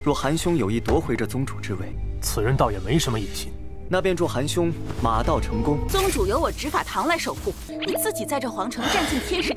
若韩兄有意夺回这宗主之位，此人倒也没什么野心。那便祝韩兄马到成功。宗主由我执法堂来守护，你自己在这皇城占尽天时。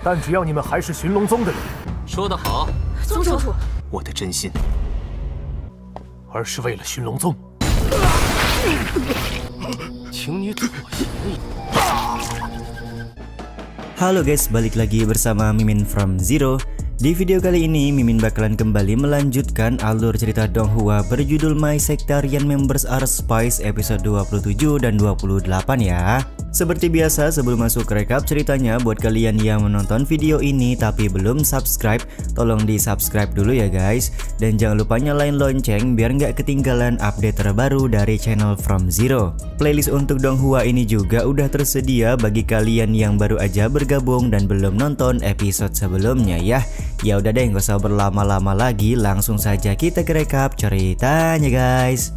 但只要你们还是寻龙宗的人，说得好，宗主，我的真心，而是为了寻龙宗，请你妥协一点。 Halo guys, balik lagi bersama Mimin from Zero. Di video kali ini, Mimin bakalan kembali melanjutkan alur cerita Donghua berjudul My Sectarian Members Are Spies episode 27 dan 28 ya. Seperti biasa, sebelum masuk ke recap ceritanya, buat kalian yang menonton video ini tapi belum subscribe, tolong di subscribe dulu ya guys. Dan jangan lupa nyalain lonceng biar nggak ketinggalan update terbaru dari channel From Zero. Playlist untuk Donghua ini juga udah tersedia bagi kalian yang baru aja bergabung dan belum nonton episode sebelumnya ya. Ya udah deh, nggak usah berlama-lama lagi, langsung saja kita ke recap ceritanya guys.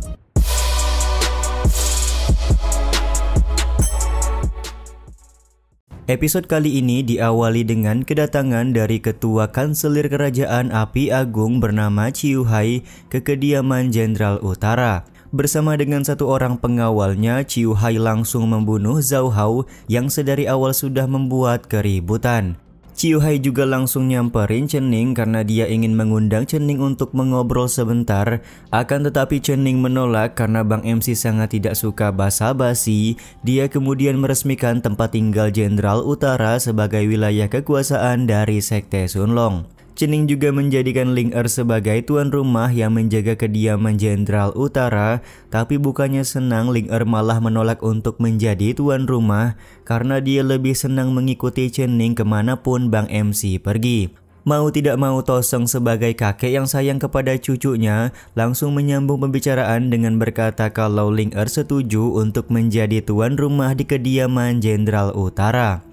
Episode kali ini diawali dengan kedatangan dari ketua kanselir kerajaan api agung bernama Qiu Hai ke kediaman Jenderal Utara. Bersama dengan satu orang pengawalnya, Qiu Hai langsung membunuh Zhao Hao yang sedari awal sudah membuat keributan. Qiu Hai juga langsung nyamperin Chening karena dia ingin mengundang Chening untuk mengobrol sebentar. Akan tetapi Chening menolak karena Bang MC sangat tidak suka basa-basi. Dia kemudian meresmikan tempat tinggal Jenderal Utara sebagai wilayah kekuasaan dari Sekte Sunlong. Chening juga menjadikan Ling Er sebagai tuan rumah yang menjaga kediaman Jenderal Utara, tapi bukannya senang, Ling Er malah menolak untuk menjadi tuan rumah karena dia lebih senang mengikuti Chening kemanapun Bang MC pergi. Mau tidak mau, Toseng sebagai kakek yang sayang kepada cucunya langsung menyambung pembicaraan dengan berkata kalau Ling Er setuju untuk menjadi tuan rumah di kediaman Jenderal Utara.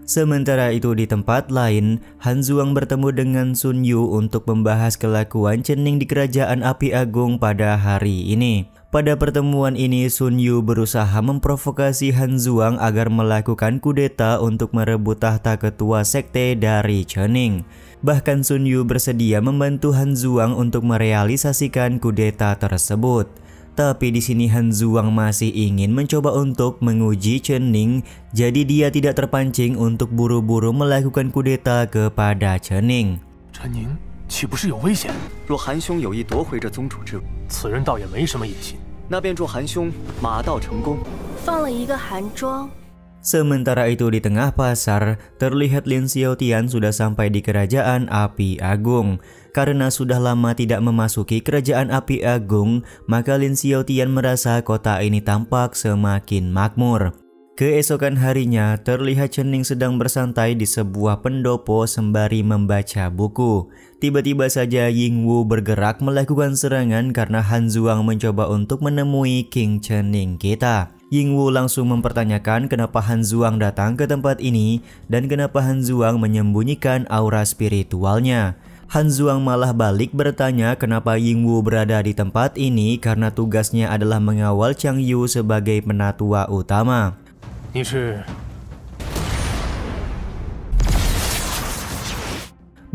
Sementara itu di tempat lain, Han Zhuang bertemu dengan Sun Yu untuk membahas kelakuan Chening di Kerajaan Api Agung pada hari ini. Pada pertemuan ini, Sun Yu berusaha memprovokasi Han Zhuang agar melakukan kudeta untuk merebut tahta ketua sekte dari Chening. Bahkan Sun Yu bersedia membantu Han Zhuang untuk merealisasikan kudeta tersebut. Tapi di sini Han Zhuang masih ingin mencoba untuk menguji Chening, jadi dia tidak terpancing untuk buru-buru melakukan kudeta kepada Chening. 陈宁岂不是有危险？若韩兄有意夺回这宗主之位，此人倒也没什么野心。那便祝韩兄马到成功。放了一个韩庄。 Sementara itu di tengah pasar, terlihat Lin Xiaotian sudah sampai di Kerajaan Api Agung. Karena sudah lama tidak memasuki Kerajaan Api Agung, maka Lin Xiaotian merasa kota ini tampak semakin makmur. Keesokan harinya, terlihat Chening sedang bersantai di sebuah pendopo sembari membaca buku. Tiba-tiba saja Yingwu bergerak melakukan serangan karena Han Zhuang mencoba untuk menemui King Chening kita. Yingwu langsung mempertanyakan kenapa Han Zhuang datang ke tempat ini dan kenapa Han Zhuang menyembunyikan aura spiritualnya. Han Zhuang malah balik bertanya kenapa Yingwu berada di tempat ini karena tugasnya adalah mengawal Chang Yu sebagai penatua utama.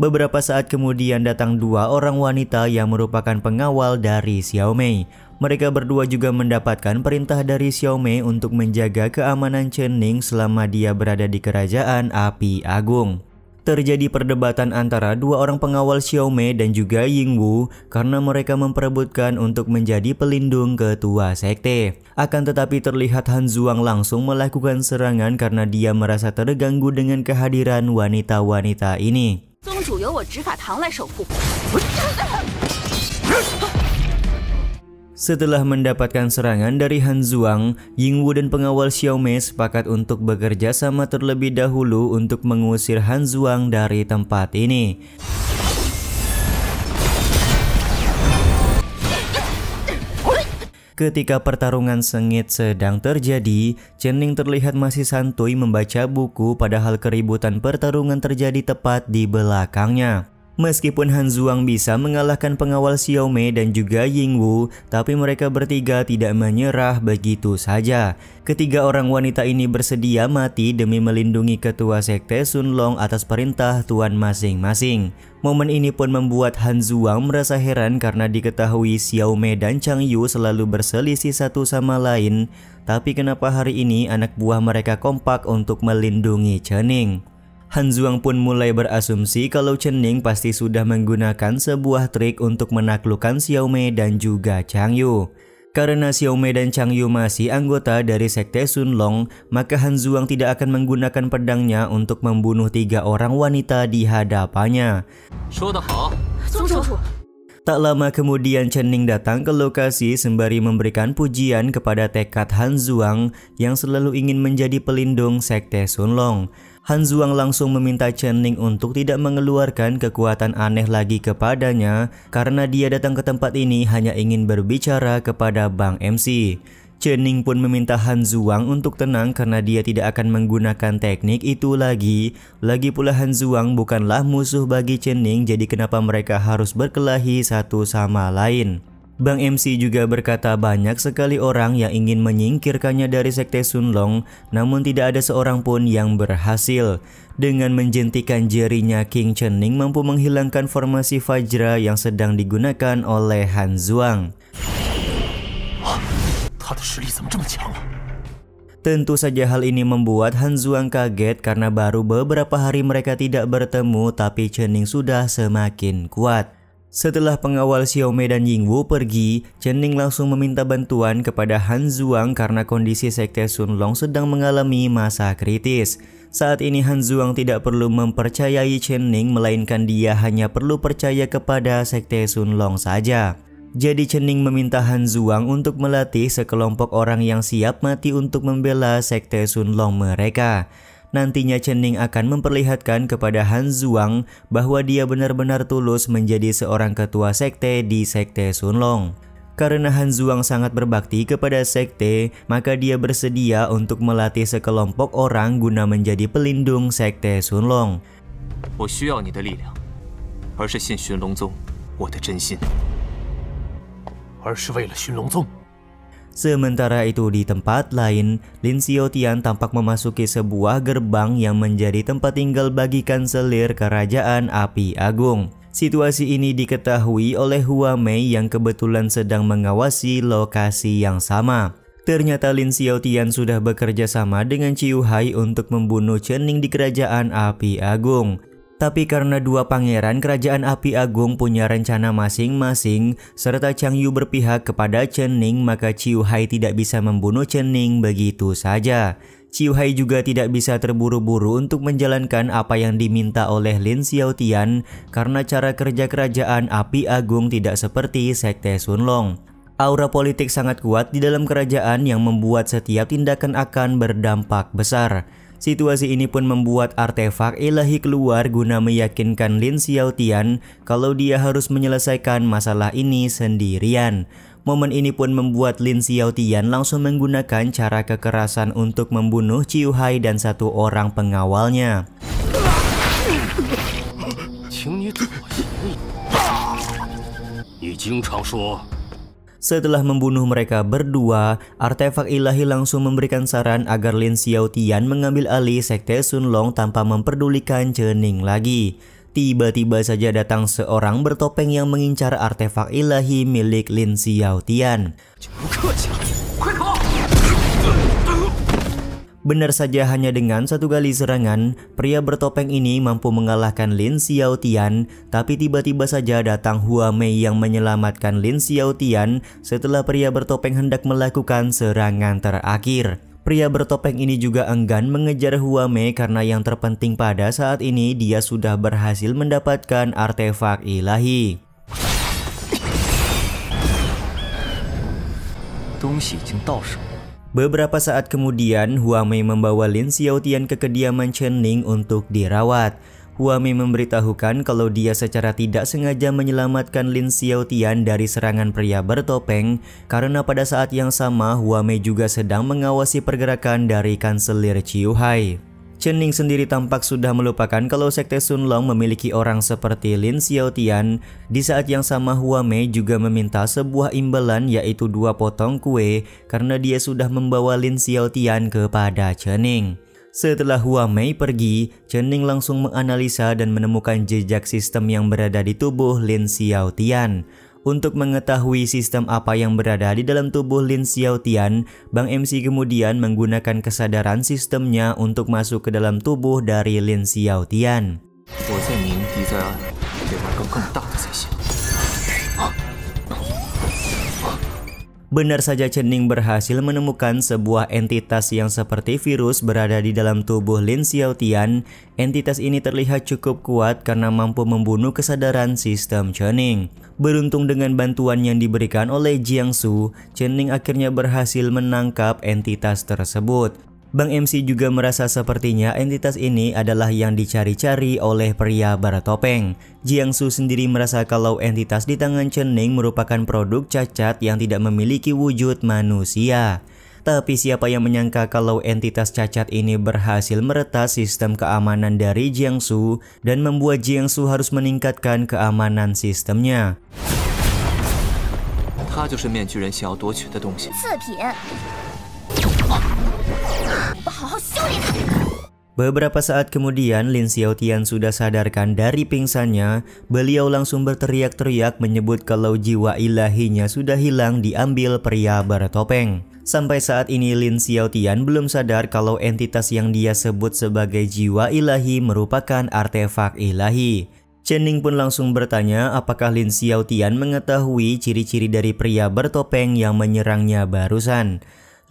Beberapa saat kemudian datang dua orang wanita yang merupakan pengawal dari Xiaomei. Mereka berdua juga mendapatkan perintah dari Xiaomei untuk menjaga keamanan Chening selama dia berada di Kerajaan Api Agung. Terjadi perdebatan antara dua orang pengawal Xiaomei dan juga Yingwu karena mereka memperebutkan untuk menjadi pelindung ketua sekte. Akan tetapi terlihat Han Zhuang langsung melakukan serangan karena dia merasa terganggu dengan kehadiran wanita-wanita ini. 宗主由我执法堂来守护。 Setelah mendapatkan serangan dari Han Zhuang, Yingwu dan pengawal Xiaomei sepakat untuk bekerja sama terlebih dahulu untuk mengusir Han Zhuang dari tempat ini. Ketika pertarungan sengit sedang terjadi, Chening terlihat masih santuy membaca buku padahal keributan pertarungan terjadi tepat di belakangnya. Meskipun Han Zhuang bisa mengalahkan pengawal Xiao Mei dan juga Ying Wu, tapi mereka bertiga tidak menyerah begitu saja. Ketiga orang wanita ini bersedia mati demi melindungi ketua sekte Sun Long atas perintah tuan masing-masing. Momen ini pun membuat Han Zhuang merasa heran karena diketahui Xiao Mei dan Chang Yu selalu berselisih satu sama lain. Tapi kenapa hari ini anak buah mereka kompak untuk melindungi Chen Ning? Han Zhuang pun mulai berasumsi kalau Chen Ning pasti sudah menggunakan sebuah trik untuk menaklukkan Xiao Mei dan juga Chang Yu. Karena Xiao Mei dan Chang Yu masih anggota dari sekte Sun Long, maka Han Zhuang tidak akan menggunakan pedangnya untuk membunuh 3 orang wanita di hadapannya. Tak lama kemudian Chen Ning datang ke lokasi sembari memberikan pujian kepada tekad Han Zhuang yang selalu ingin menjadi pelindung sekte Sun Long. Han Zhuang langsung meminta Chen Ning untuk tidak mengeluarkan kekuatan aneh lagi kepadanya karena dia datang ke tempat ini hanya ingin berbicara kepada Bang MC. Chen Ning pun meminta Han Zhuang untuk tenang karena dia tidak akan menggunakan teknik itu lagi. Lagi pula Han Zhuang bukanlah musuh bagi Chen Ning, jadi kenapa mereka harus berkelahi satu sama lain. Bang MC juga berkata banyak sekali orang yang ingin menyingkirkannya dari sekte Sun Long, namun tidak ada seorang pun yang berhasil. Dengan menjentikan jarinya, King Chen Ning mampu menghilangkan formasi Vajra yang sedang digunakan oleh Han Zhuang. Tentu saja hal ini membuat Han Zhuang kaget karena baru beberapa hari mereka tidak bertemu, tapi Chen Ning sudah semakin kuat. Setelah pengawal Xiao Mei dan Ying Wu pergi, Chen Ning langsung meminta bantuan kepada Han Zhuang karena kondisi sekte Sun Long sedang mengalami masa kritis. Saat ini Han Zhuang tidak perlu mempercayai Chen Ning, melainkan dia hanya perlu percaya kepada sekte Sun Long saja. Jadi Chen Ning meminta Han Zhuang untuk melatih sekelompok orang yang siap mati untuk membela sekte Sun Long mereka. Nantinya Chen Ning akan memperlihatkan kepada Han Zhuang bahwa dia benar-benar tulus menjadi seorang ketua sekte di sekte Sun Long. Karena Han Zhuang sangat berbakti kepada sekte, maka dia bersedia untuk melatih sekelompok orang guna menjadi pelindung sekte Sun Long. Sementara itu di tempat lain, Lin Xiaotian tampak memasuki sebuah gerbang yang menjadi tempat tinggal bagi kanselir Kerajaan Api Agung. Situasi ini diketahui oleh Hua Mei yang kebetulan sedang mengawasi lokasi yang sama. Ternyata Lin Xiaotian sudah bekerja sama dengan Ciu Hai untuk membunuh Chen Ning di Kerajaan Api Agung. Tapi karena dua pangeran Kerajaan Api Agung punya rencana masing-masing, serta Chang Yu berpihak kepada Chen Ning, maka Ciu Hai tidak bisa membunuh Chen Ning begitu saja. Ciu Hai juga tidak bisa terburu-buru untuk menjalankan apa yang diminta oleh Lin Xiaotian karena cara kerja Kerajaan Api Agung tidak seperti sekte Sun Long. Aura politik sangat kuat di dalam kerajaan yang membuat setiap tindakan akan berdampak besar. Situasi ini pun membuat artefak ilahi keluar guna meyakinkan Lin Xiaotian kalau dia harus menyelesaikan masalah ini sendirian. Momen ini pun membuat Lin Xiaotian langsung menggunakan cara kekerasan untuk membunuh Ciu Hai dan satu orang pengawalnya. Setelah membunuh mereka berdua, artefak ilahi langsung memberikan saran agar Lin Xiaotian mengambil alih sekte Sun Long tanpa memperdulikan Chen Ning lagi. Tiba-tiba saja datang seorang bertopeng yang mengincar artefak ilahi milik Lin Xiaotian. Benar saja hanya dengan satu kali serangan, pria bertopeng ini mampu mengalahkan Lin Xiaotian, tapi tiba-tiba saja datang Hua Mei yang menyelamatkan Lin Xiaotian setelah pria bertopeng hendak melakukan serangan terakhir. Pria bertopeng ini juga enggan mengejar Hua Mei karena yang terpenting pada saat ini dia sudah berhasil mendapatkan artefak ilahi. Beberapa saat kemudian, Hua Mei membawa Lin Xiaotian ke kediaman Chen Ning untuk dirawat. Hua Mei memberitahukan kalau dia secara tidak sengaja menyelamatkan Lin Xiaotian dari serangan pria bertopeng karena pada saat yang sama Hua Mei juga sedang mengawasi pergerakan dari kanselir Ciu Hai. Chen Ning sendiri tampak sudah melupakan kalau Sekte Sunlong memiliki orang seperti Lin Xiaotian. Di saat yang sama Hua Mei juga meminta sebuah imbalan yaitu 2 potong kue karena dia sudah membawa Lin Xiaotian kepada Chen Ning. Setelah Hua Mei pergi, Chen Ning langsung menganalisa dan menemukan jejak sistem yang berada di tubuh Lin Xiaotian. Untuk mengetahui sistem apa yang berada di dalam tubuh Lin Xiaotian, Bang MC kemudian menggunakan kesadaran sistemnya untuk masuk ke dalam tubuh dari Lin Xiaotian. Benar saja Chen Ning berhasil menemukan sebuah entitas yang seperti virus berada di dalam tubuh Lin Xiaotian. Entitas ini terlihat cukup kuat karena mampu membunuh kesadaran sistem Chen Ning. Beruntung dengan bantuan yang diberikan oleh Jiangsu, Chen Ning akhirnya berhasil menangkap entitas tersebut. Bang MC juga merasa sepertinya entitas ini adalah yang dicari-cari oleh pria bertopeng. Jiangsu sendiri merasa kalau entitas di tangan Chen Ning merupakan produk cacat yang tidak memiliki wujud manusia. Tapi siapa yang menyangka kalau entitas cacat ini berhasil meretas sistem keamanan dari Jiangsu dan membuat Jiangsu harus meningkatkan keamanan sistemnya. Beberapa saat kemudian Lin Xiaotian sudah sadarkan dari pingsannya. Beliau langsung berteriak-teriak menyebut kalau jiwa ilahinya sudah hilang diambil pria bertopeng. Sampai saat ini Lin Xiaotian belum sadar kalau entitas yang dia sebut sebagai jiwa ilahi merupakan artefak ilahi. Chen Ning pun langsung bertanya apakah Lin Xiaotian mengetahui ciri-ciri dari pria bertopeng yang menyerangnya barusan.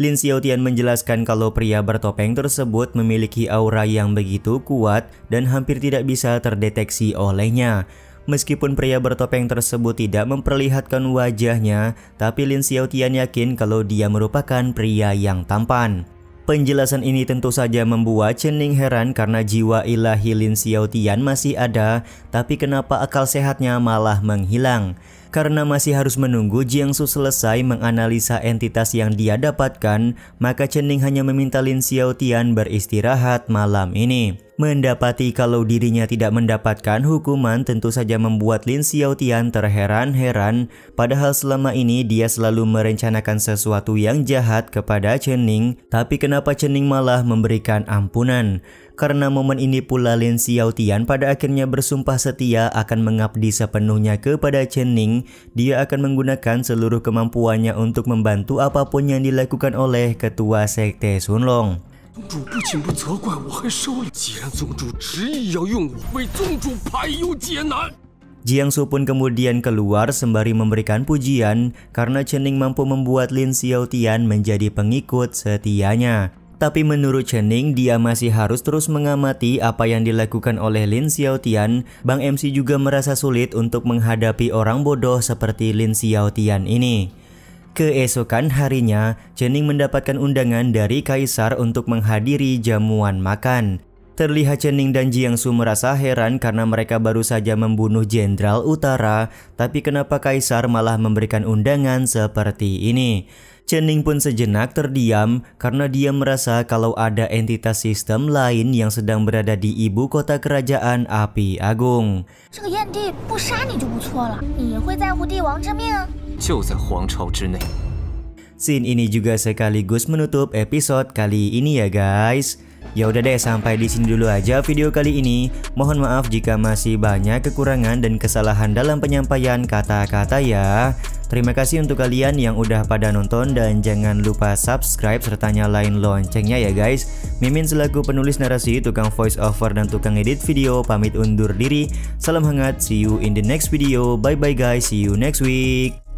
Lin Xiaotian menjelaskan kalau pria bertopeng tersebut memiliki aura yang begitu kuat dan hampir tidak bisa terdeteksi olehnya. Meskipun pria bertopeng tersebut tidak memperlihatkan wajahnya, tapi Lin Xiaotian yakin kalau dia merupakan pria yang tampan. Penjelasan ini tentu saja membuat Chen Ning heran karena jiwa ilahi Lin Xiaotian masih ada, tapi kenapa akal sehatnya malah menghilang? Karena masih harus menunggu Jiangsu selesai menganalisa entitas yang dia dapatkan, maka Chen Ning hanya meminta Lin Xiaotian beristirahat malam ini. Mendapati kalau dirinya tidak mendapatkan hukuman tentu saja membuat Lin Xiaotian terheran-heran, padahal selama ini dia selalu merencanakan sesuatu yang jahat kepada Chen Ning, tapi kenapa Chen Ning malah memberikan ampunan? Karena momen ini pula Lin Xiaotian pada akhirnya bersumpah setia akan mengabdi sepenuhnya kepada Chen Ning. Dia akan menggunakan seluruh kemampuannya untuk membantu apapun yang dilakukan oleh ketua Sekte Sunlong. Jiangsu pun kemudian keluar sembari memberikan pujian karena Chen Ning mampu membuat Lin Xiaotian menjadi pengikut setianya. Tapi menurut Chen Ning, dia masih harus terus mengamati apa yang dilakukan oleh Lin Xiaotian. Bang MC juga merasa sulit untuk menghadapi orang bodoh seperti Lin Xiaotian ini. Keesokan harinya, Chen Ning mendapatkan undangan dari Kaisar untuk menghadiri jamuan makan. Terlihat Chen Ning dan Jiangsu merasa heran karena mereka baru saja membunuh Jenderal Utara, tapi kenapa Kaisar malah memberikan undangan seperti ini? Chen Ning pun sejenak terdiam karena dia merasa kalau ada entitas sistem lain yang sedang berada di ibu kota kerajaan Api Agung. Scene ini juga sekaligus menutup episode kali ini ya guys. Ya udah deh, sampai di sini dulu aja video kali ini. Mohon maaf jika masih banyak kekurangan dan kesalahan dalam penyampaian kata-kata ya. Terima kasih untuk kalian yang udah pada nonton dan jangan lupa subscribe serta nyalain loncengnya ya guys. Mimin selaku penulis narasi, tukang voice over dan tukang edit video pamit undur diri. Salam hangat, see you in the next video. Bye bye guys, see you next week.